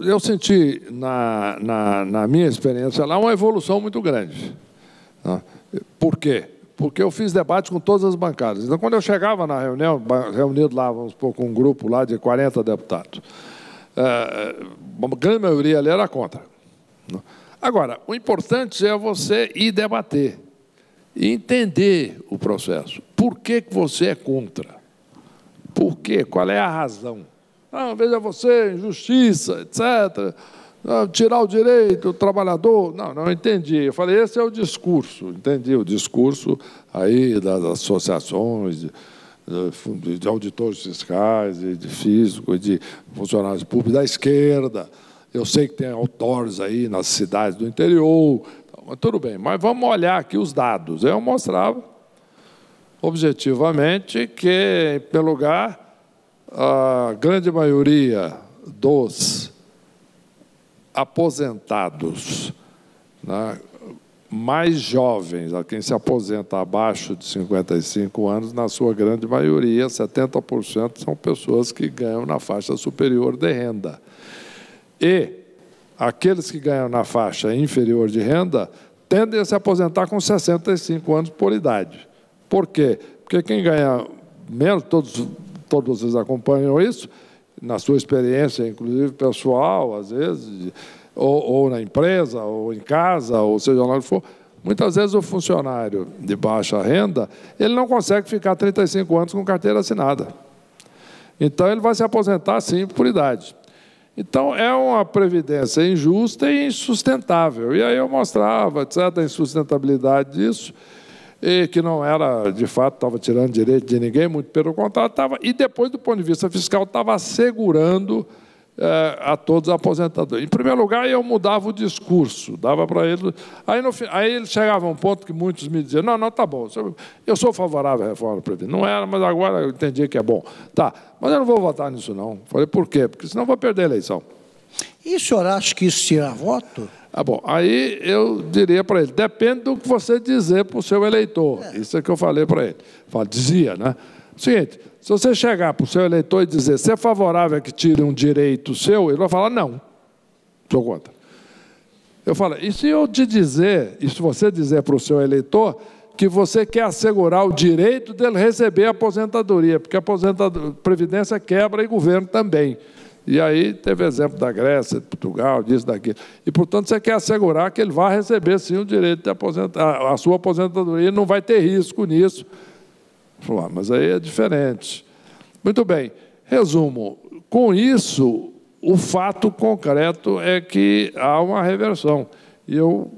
eu senti, na minha experiência lá, uma evolução muito grande. Por quê? Porque eu fiz debate com todas as bancadas. Então, quando eu chegava na reunião, reunido lá, vamos supor, com um grupo lá de 40 deputados, a grande maioria ali era contra. Agora, o importante é você ir debater e entender o processo. Por que você é contra? Por quê? Qual é a razão? Não, veja você, injustiça, etc., tirar o direito do trabalhador. Não entendi. Eu falei, esse é o discurso. Entendi o discurso aí das associações, de auditores fiscais, de físicos, de funcionários públicos da esquerda. Eu sei que tem outdoors aí nas cidades do interior. Mas tudo bem, mas vamos olhar aqui os dados. Eu mostrava, objetivamente, que, em primeiro lugar, a grande maioria dos aposentados, né, mais jovens, a quem se aposenta abaixo de 55 anos, na sua grande maioria, 70% são pessoas que ganham na faixa superior de renda. E aqueles que ganham na faixa inferior de renda tendem a se aposentar com 65 anos por idade. Por quê? Porque quem ganha menos, todos vocês acompanham isso, na sua experiência, inclusive pessoal, às vezes, ou na empresa, ou em casa, ou seja lá onde for, muitas vezes o funcionário de baixa renda, ele não consegue ficar 35 anos com carteira assinada. Então, ele vai se aposentar, sim, por idade. Então, é uma previdência injusta e insustentável. E aí eu mostrava, etc., a insustentabilidade disso, e que não era, de fato, estava tirando direito de ninguém, muito pelo contrário, estava, e depois, do ponto de vista fiscal, estava assegurando a todos os aposentadores. Em primeiro lugar, eu mudava o discurso, dava para eles. Aí ele chegava a um ponto que muitos me diziam, não, tá bom, eu sou favorável à reforma da Previdência. Não era, mas agora eu entendi que é bom. Tá, mas eu não vou votar nisso, não. Falei, por quê? Porque senão eu vou perder a eleição.
E o senhor acha que isso tira voto?
Bom, aí eu diria para ele, depende do que você dizer para o seu eleitor. Isso é que eu falei para ele. Dizia, né? Seguinte, se você chegar para o seu eleitor e dizer, você é favorável a que tire um direito seu, ele vai falar, não, sou contra. Eu falo, e se eu te dizer, e se você dizer para o seu eleitor, que você quer assegurar o direito dele receber a aposentadoria, porque a Previdência quebra e governo também. E aí teve exemplo da Grécia, de Portugal, disso, daquilo. E, portanto, você quer assegurar que ele vai receber, sim, o direito de aposentar, a sua aposentadoria, e não vai ter risco nisso. Falou, mas aí é diferente. Muito bem. Resumo. Com isso, o fato concreto é que há uma reversão. E eu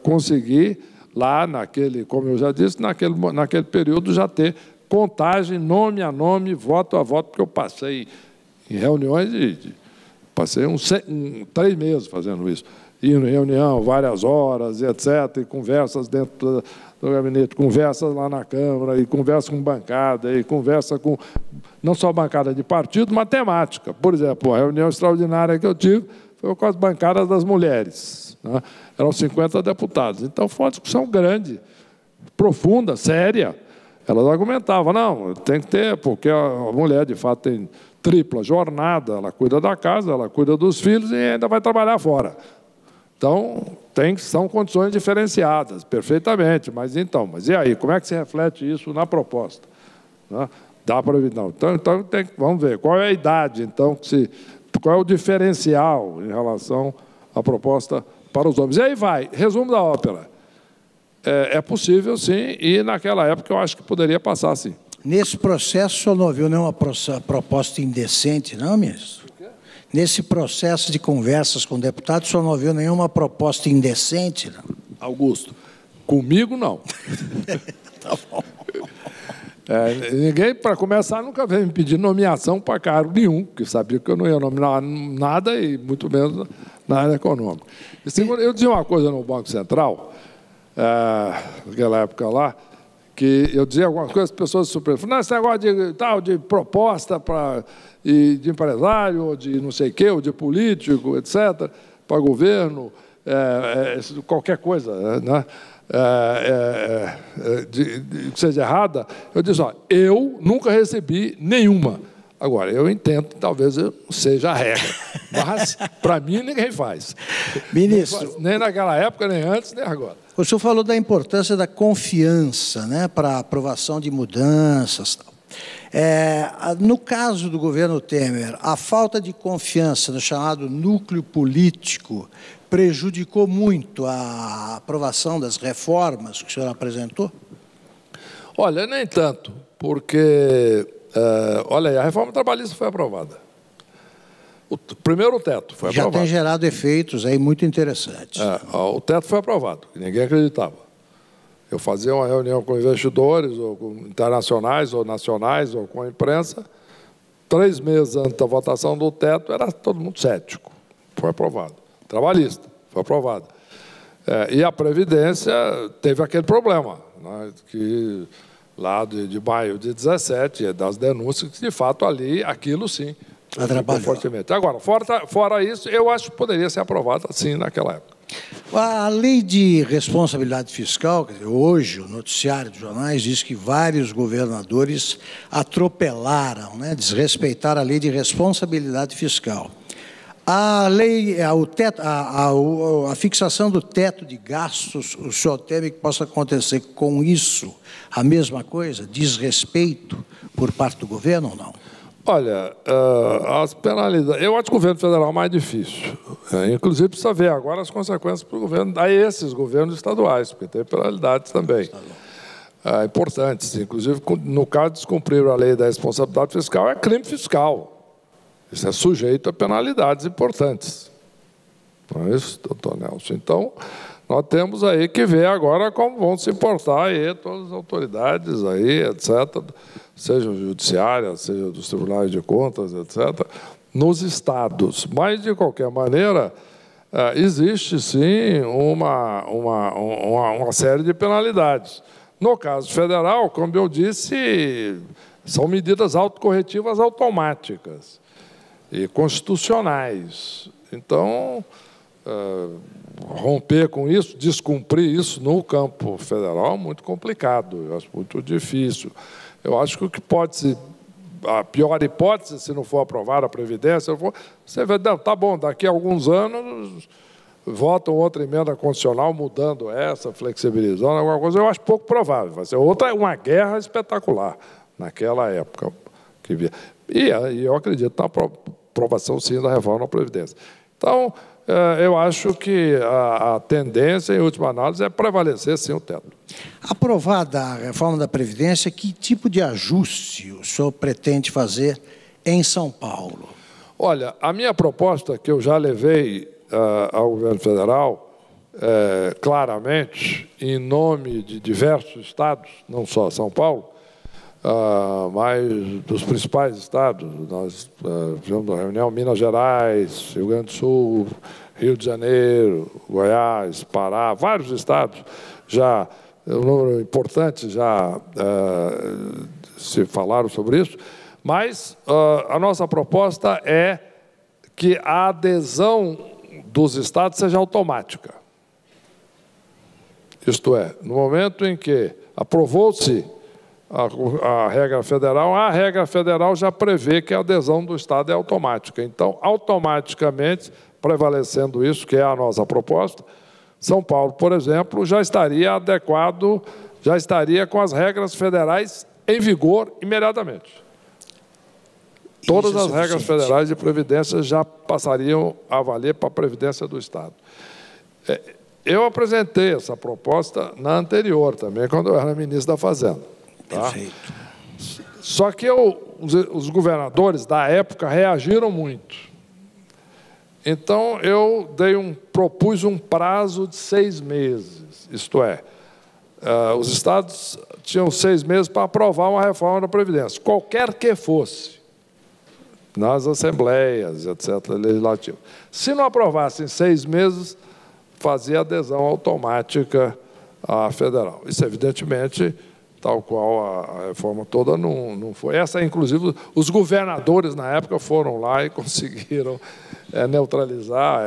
consegui, lá naquele, como eu já disse, naquele período, já ter contagem, nome a nome, voto a voto, porque eu passei em reuniões, passei 3 meses fazendo isso. Indo em reunião, várias horas, etc., e conversas dentro do gabinete, conversas lá na Câmara, e conversa com bancada, e conversa com, não só bancada de partido, mas temática. Por exemplo, a reunião extraordinária que eu tive foi com as bancadas das mulheres, né? Eram 50 deputados. Então, foi uma discussão grande, profunda, séria. Elas argumentavam, não, tem que ter, porque a mulher, de fato, tem tripla jornada, ela cuida da casa, ela cuida dos filhos e ainda vai trabalhar fora. Então, são condições diferenciadas, perfeitamente. Mas e aí, como é que se reflete isso na proposta? Né? Dá para ver, não. Então vamos ver, qual é a idade, então, qual é o diferencial em relação à proposta para os homens. E aí vai, resumo da ópera. É possível, sim, e naquela época eu acho que poderia passar, sim.
Nesse processo, o senhor não ouviu nenhuma proposta indecente, não, ministro? Nesse processo de conversas com deputados, o senhor não ouviu nenhuma proposta indecente, não?
Augusto, comigo, não.
Tá bom.
Ninguém, para começar, nunca veio me pedir nomeação para cargo nenhum, porque sabia que eu não ia nominar nada, e muito menos na área econômica. E segundo, eu dizia uma coisa no Banco Central, naquela época lá, que eu dizia algumas coisas, as pessoas se surpreendem. Não, esse negócio de proposta de empresário, ou de não sei o quê, ou de político, etc., para governo, qualquer coisa, né? Que seja errada, eu disse, eu nunca recebi nenhuma. Agora, eu entendo que talvez seja a regra, mas, para mim, ninguém faz.
Ministro.
Nem naquela época, nem antes, nem agora.
O senhor falou da importância da confiança, né, para a aprovação de mudanças. No caso do governo Temer, a falta de confiança no chamado núcleo político prejudicou muito a aprovação das reformas que o senhor apresentou?
Olha, nem tanto, porque, olha aí, a reforma trabalhista foi aprovada. Primeiro o teto foi aprovado.
Já tem gerado efeitos aí muito interessantes.
O teto foi aprovado, ninguém acreditava. Eu fazia uma reunião com investidores, ou com internacionais, ou nacionais, ou com a imprensa. 3 meses antes da votação do teto, era todo mundo cético. Foi aprovado. Trabalhista, foi aprovado. E a Previdência teve aquele problema, né, que lá de maio de 17, das denúncias, que de fato ali, aquilo sim, fortemente. Agora, fora isso, eu acho que poderia ser aprovado assim naquela época.
A lei de responsabilidade fiscal, quer dizer, hoje o noticiário dos jornais diz que vários governadores atropelaram, né, desrespeitaram a lei de responsabilidade fiscal. A lei, a fixação do teto de gastos, o senhor teme que possa acontecer com isso a mesma coisa, desrespeito por parte do governo ou não?
Olha, as penalidades... Eu acho que o governo federal é mais difícil. Inclusive, precisa ver agora as consequências para o governo, a esses governos estaduais, porque tem penalidades também importantes. Inclusive, no caso de descumprir a lei da responsabilidade fiscal, é crime fiscal. Isso é sujeito a penalidades importantes. Não é isso, doutor Nelson? Então, nós temos aí que ver agora como vão se portar aí todas as autoridades, aí, etc., seja judiciária, seja dos tribunais de contas, etc., nos estados. Mas, de qualquer maneira, existe, sim, uma série de penalidades. No caso federal, como eu disse, são medidas autocorretivas automáticas e constitucionais. Então, romper com isso, descumprir isso no campo federal é muito complicado, eu acho muito difícil. Eu acho que o que pode ser, a pior hipótese, se não for aprovada a Previdência, você vai, tá bom, daqui a alguns anos votam outra emenda constitucional mudando essa, flexibilizando alguma coisa, eu acho pouco provável. Vai ser uma guerra espetacular naquela época. E eu acredito na aprovação, sim, da reforma da Previdência. Então, eu acho que a tendência, em última análise, é prevalecer, sim, o teto.
Aprovada a reforma da Previdência, que tipo de ajuste o senhor pretende fazer em São Paulo?
Olha, a minha proposta, que eu já levei ao governo federal, claramente, em nome de diversos estados, não só São Paulo, mas dos principais estados. Nós fizemos uma reunião em Minas Gerais, Rio Grande do Sul, Rio de Janeiro, Goiás, Pará, vários estados já, um número importante já se falaram sobre isso, mas a nossa proposta é que a adesão dos estados seja automática. Isto é, no momento em que aprovou-se a regra federal já prevê que a adesão do Estado é automática. Então, automaticamente, prevalecendo isso, que é a nossa proposta, São Paulo, por exemplo, já estaria adequado, já estaria com as regras federais em vigor imediatamente. Todas as regras federais de previdência já passariam a valer para a previdência do Estado. Eu apresentei essa proposta na anterior também, quando eu era ministro da Fazenda. Tá?
Perfeito.
Só que os governadores da época reagiram muito. Então, eu propus um prazo de 6 meses. Isto é, os estados tinham 6 meses para aprovar uma reforma da Previdência, qualquer que fosse, nas assembleias, etc., legislativas. Se não aprovassem 6 meses, fazia adesão automática à federal. Isso, evidentemente, tal qual a reforma toda não foi. Essa, inclusive, os governadores, na época, foram lá e conseguiram neutralizar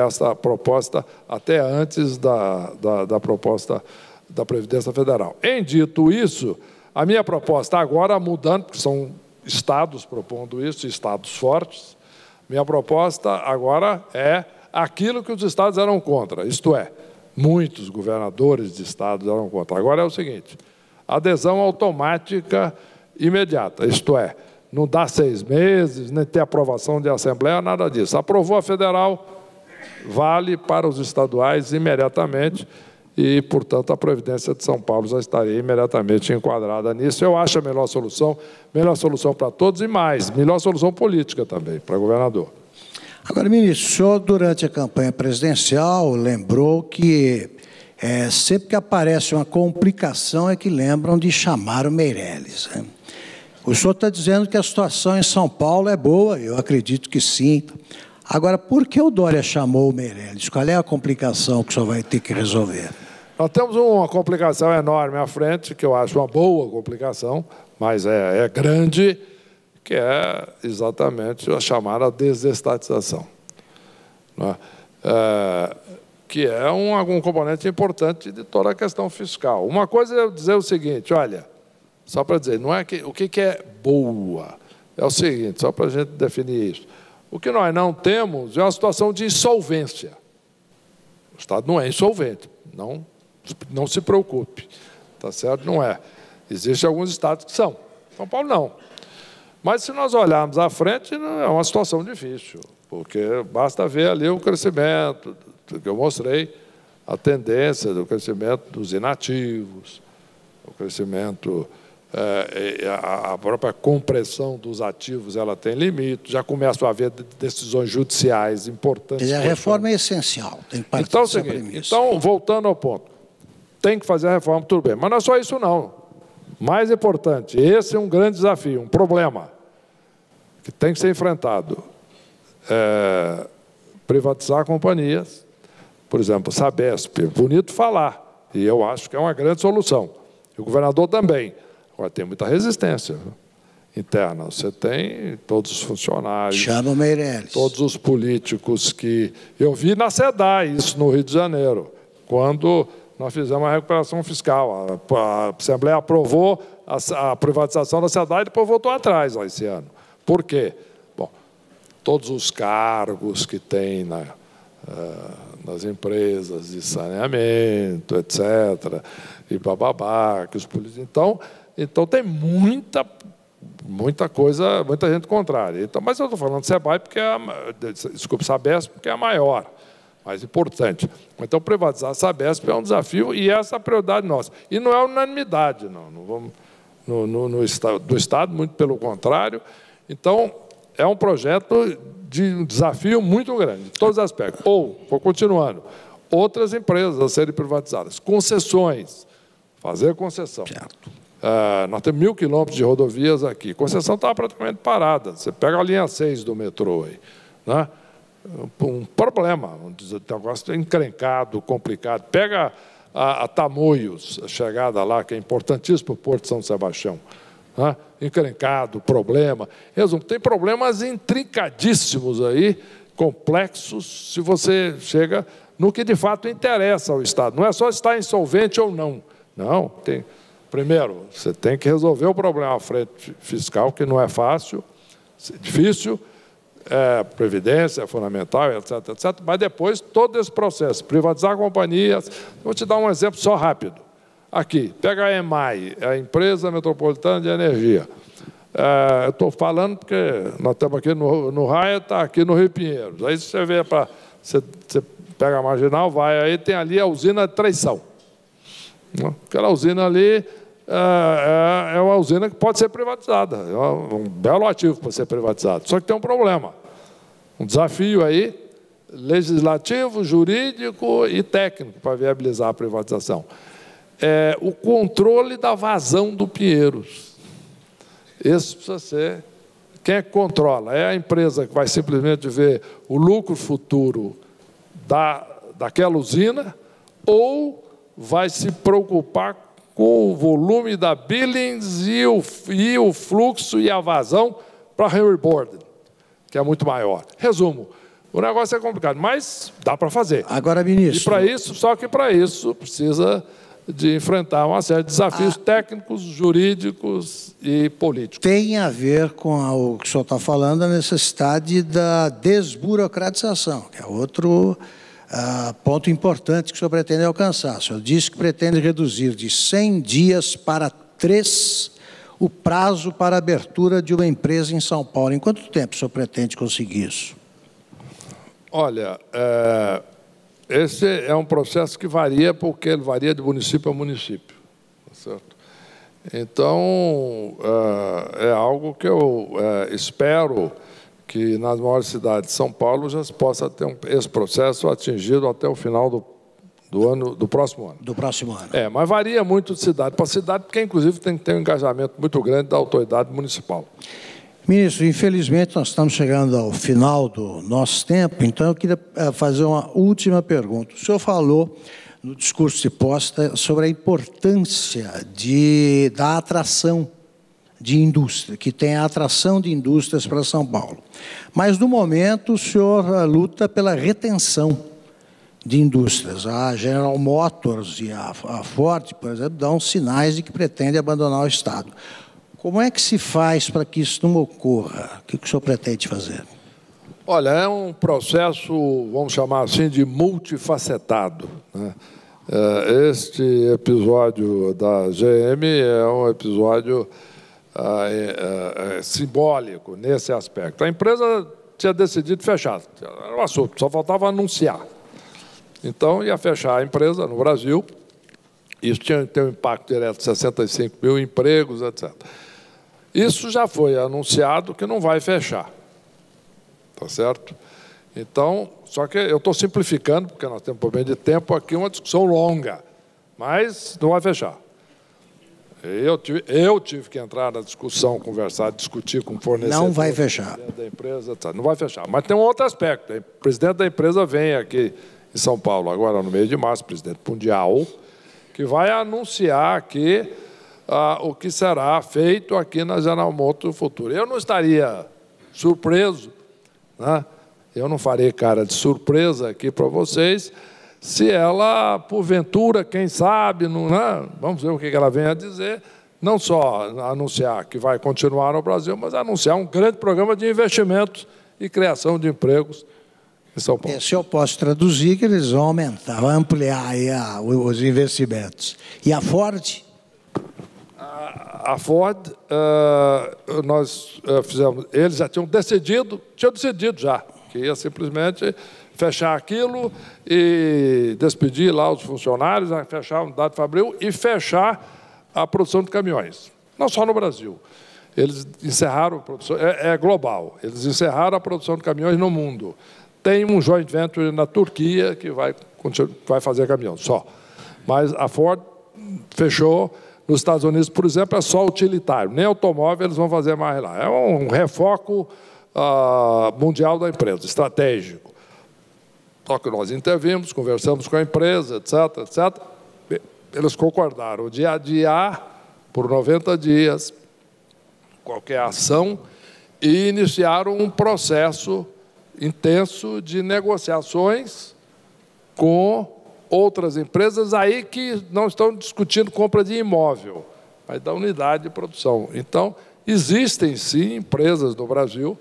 essa proposta até antes da proposta da Previdência Federal. Em dito isso, a minha proposta agora, mudando, porque são estados propondo isso, estados fortes, minha proposta agora é aquilo que os estados eram contra, isto é, muitos governadores de estados eram contra. Agora é o seguinte, adesão automática imediata, isto é, não dá 6 meses, nem ter aprovação de assembleia, nada disso. Aprovou a federal, vale para os estaduais imediatamente e, portanto, a Previdência de São Paulo já estaria imediatamente enquadrada nisso. Eu acho a melhor solução para todos e mais, melhor solução política também, para governador.
Agora, ministro, o senhor, durante a campanha presidencial, lembrou que sempre que aparece uma complicação é que lembram de chamar o Meirelles, né? O senhor está dizendo que a situação em São Paulo é boa, eu acredito que sim. Agora, por que o Dória chamou o Meirelles? Qual é a complicação que o senhor vai ter que resolver?
Nós temos uma complicação enorme à frente, que eu acho uma boa complicação, mas é grande, que é exatamente a chamada desestatização, né? Que é um componente importante de toda a questão fiscal. Uma coisa é eu dizer o seguinte, olha, só para dizer, não é que, o que é boa, é o seguinte, só para a gente definir isso. O que nós não temos é uma situação de insolvência. O Estado não é insolvente, não se preocupe, tá certo? Não é. Existem alguns estados que são, São Paulo não. Mas se nós olharmos à frente, é uma situação difícil, porque basta ver ali o crescimento, que eu mostrei, a tendência do crescimento dos inativos, o crescimento, a própria compressão dos ativos, ela tem limite, já começam a haver decisões judiciais importantes.
A reforma é essencial, tem que partir
então,
dessa
seguinte, então, voltando ao ponto, tem que fazer a reforma, tudo bem, mas não é só isso não. Mais importante, esse é um grande desafio, um problema que tem que ser enfrentado. Privatizar companhias, por exemplo, Sabesp, bonito falar, e eu acho que é uma grande solução. E o governador também. Agora, tem muita resistência interna. Você tem todos os funcionários,
chama o Meirelles,
todos os políticos que... Eu vi na SEDAI isso no Rio de Janeiro, quando nós fizemos a recuperação fiscal. A Assembleia aprovou a privatização da SEDAI e depois voltou atrás lá esse ano. Por quê? Bom, todos os cargos que tem nas empresas de saneamento, etc., e bababá, que os políticos... Então tem muita coisa, muita gente contrária. Então, mas eu estou falando de SEBAI porque Sabesp porque é a maior, mais importante. Então, privatizar a Sabesp é um desafio e essa é a prioridade nossa. E não é unanimidade, não vamos do Estado, muito pelo contrário. Então, é um projeto de um desafio muito grande, em todos os aspectos. Ou, vou continuando, outras empresas a serem privatizadas, concessões, fazer concessão. Certo. Nós temos 1.000 quilômetros de rodovias aqui. A concessão estava praticamente parada. Você pega a linha 6 do metrô aí, né? Um problema, um negócio encrencado, complicado. Pega a Tamoios, a chegada lá, que é importantíssimo para o Porto de São Sebastião. Né? Encrencado, problema. Resumo, tem problemas intrincadíssimos aí, complexos, se você chega no que de fato interessa ao Estado. Não é só estar insolvente ou não. Não, tem... Primeiro, você tem que resolver o problema à frente fiscal, que não é fácil, difícil, previdência é fundamental, etc., etc., mas depois todo esse processo, privatizar companhias. Vou te dar um exemplo só rápido. Aqui, pega a EMAI, a Empresa Metropolitana de Energia. Eu estou falando porque nós estamos aqui no Raia, está aqui no Rio Pinheiros. Aí você vê, você pega a Marginal, vai aí, tem ali a usina de Traição. Aquela usina ali é uma usina que pode ser privatizada, é um belo ativo para ser privatizado. Só que tem um problema, um desafio aí, legislativo, jurídico e técnico para viabilizar a privatização. O controle da vazão do Pinheiros. Esse precisa ser... Quem é que controla? É a empresa que vai simplesmente ver o lucro futuro daquela usina ou vai se preocupar com o volume da billings e o fluxo e a vazão para Henry Borden, que é muito maior. Resumo, o negócio é complicado, mas dá para fazer.
Agora, ministro...
E para isso, só que para isso precisa de enfrentar uma série de desafios técnicos, jurídicos e políticos.
Tem a ver com o que o senhor está falando, a necessidade da desburocratização, que é outro ponto importante que o senhor pretende alcançar. O senhor disse que pretende reduzir de 100 dias para 3 o prazo para a abertura de uma empresa em São Paulo. Em quanto tempo o senhor pretende conseguir isso?
Olha, esse é um processo que varia, porque ele varia de município a município. Tá certo? Então, é algo que eu espero que nas maiores cidades de São Paulo já se possa ter esse processo atingido até o final do próximo ano.
Do próximo ano.
Mas varia muito de cidade para cidade, porque, inclusive, tem que ter um engajamento muito grande da autoridade municipal.
Ministro, infelizmente, nós estamos chegando ao final do nosso tempo, então eu queria fazer uma última pergunta. O senhor falou, no discurso de posse, sobre a importância da atração de indústria, que tem a atração de indústrias para São Paulo. Mas, no momento, o senhor luta pela retenção de indústrias. A General Motors e a Ford, por exemplo, dão sinais de que pretende abandonar o Estado. Como é que se faz para que isso não ocorra? O que o senhor pretende fazer?
Olha, é um processo, vamos chamar assim, de multifacetado, né? Este episódio da GM é um episódio simbólico nesse aspecto. A empresa tinha decidido fechar, era um assunto, só faltava anunciar. Então, ia fechar a empresa no Brasil, isso tinha um impacto direto de 65 mil empregos, etc. Isso já foi anunciado que não vai fechar, tá certo? Então, só que eu estou simplificando, porque nós temos problema de tempo aqui, uma discussão longa, mas não vai fechar. Eu tive que entrar na discussão, conversar, discutir com o fornecedor.
Não vai fechar.
Da empresa, não vai fechar. Mas tem um outro aspecto. O presidente da empresa vem aqui em São Paulo, agora no mês de março, presidente mundial, que vai anunciar aqui o que será feito aqui na General Motors no futuro. Eu não estaria surpreso, né? Eu não farei cara de surpresa aqui para vocês, se ela, porventura, quem sabe, não, né? Vamos ver o que ela vem a dizer, não só anunciar que vai continuar no Brasil, mas anunciar um grande programa de investimentos e criação de empregos em São Paulo.
Se eu posso traduzir, que eles vão aumentar, vão ampliar aí os investimentos. E a Ford?
A Ford, nós fizemos, eles já tinham decidido já, que ia simplesmente fechar aquilo e despedir lá os funcionários, fechar a unidade fabril e fechar a produção de caminhões. Não só no Brasil. Eles encerraram a produção, é global, eles encerraram a produção de caminhões no mundo. Tem um joint venture na Turquia que vai fazer caminhão, só. Mas a Ford fechou. Nos Estados Unidos, por exemplo, é só utilitário, nem automóvel eles vão fazer mais lá. É um refoco mundial da empresa, estratégico. Só que nós intervimos, conversamos com a empresa, etc., etc. Eles concordaram de adiar por 90 dias qualquer ação e iniciaram um processo intenso de negociações com outras empresas aí que não estão discutindo compra de imóvel, mas da unidade de produção. Então, existem, sim, empresas no Brasil,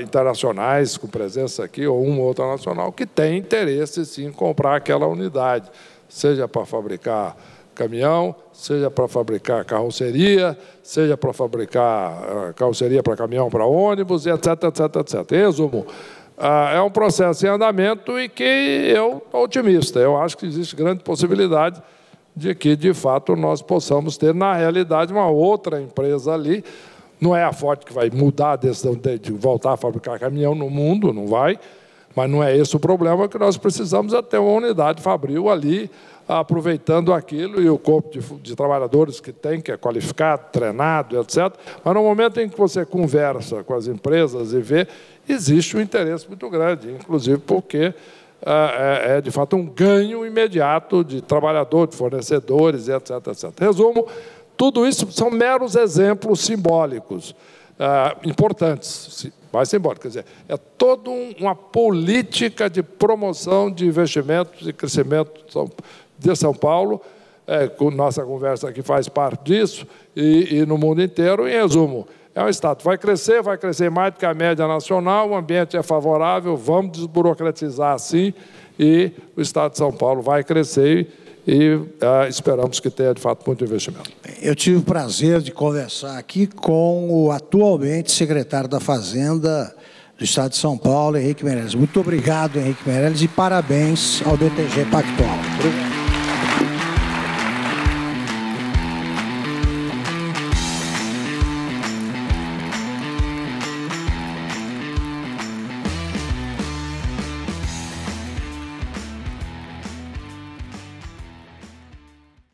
internacionais, com presença aqui, ou uma ou outra nacional, que têm interesse, sim, em comprar aquela unidade, seja para fabricar caminhão, seja para fabricar carroceria, seja para fabricar carroceria para caminhão, para ônibus, etc., etc., etc. Em resumo, é um processo em andamento e que eu estou otimista. Eu acho que existe grande possibilidade de que, de fato, nós possamos ter, na realidade, uma outra empresa ali. Não é a Ford que vai mudar a decisão de voltar a fabricar caminhão no mundo, não vai, mas não é esse o problema, que nós precisamos é ter uma unidade fabril ali, aproveitando aquilo, e o corpo de trabalhadores que tem, que é qualificado, treinado, etc. Mas no momento em que você conversa com as empresas e vê, existe um interesse muito grande, inclusive porque de fato, um ganho imediato de trabalhador, de fornecedores, etc., etc. Resumo, tudo isso são meros exemplos simbólicos, importantes, mais simbólicos. Quer dizer, é toda uma política de promoção de investimentos e crescimento de São Paulo, nossa conversa aqui faz parte disso, e no mundo inteiro. Em resumo, é um Estado que vai crescer mais do que a média nacional, o ambiente é favorável, vamos desburocratizar sim, e o Estado de São Paulo vai crescer e esperamos que tenha, de fato, muito investimento.
Eu tive o prazer de conversar aqui com o atualmente secretário da Fazenda do Estado de São Paulo, Henrique Meirelles. Muito obrigado, Henrique Meirelles, e parabéns ao DTG Pactual.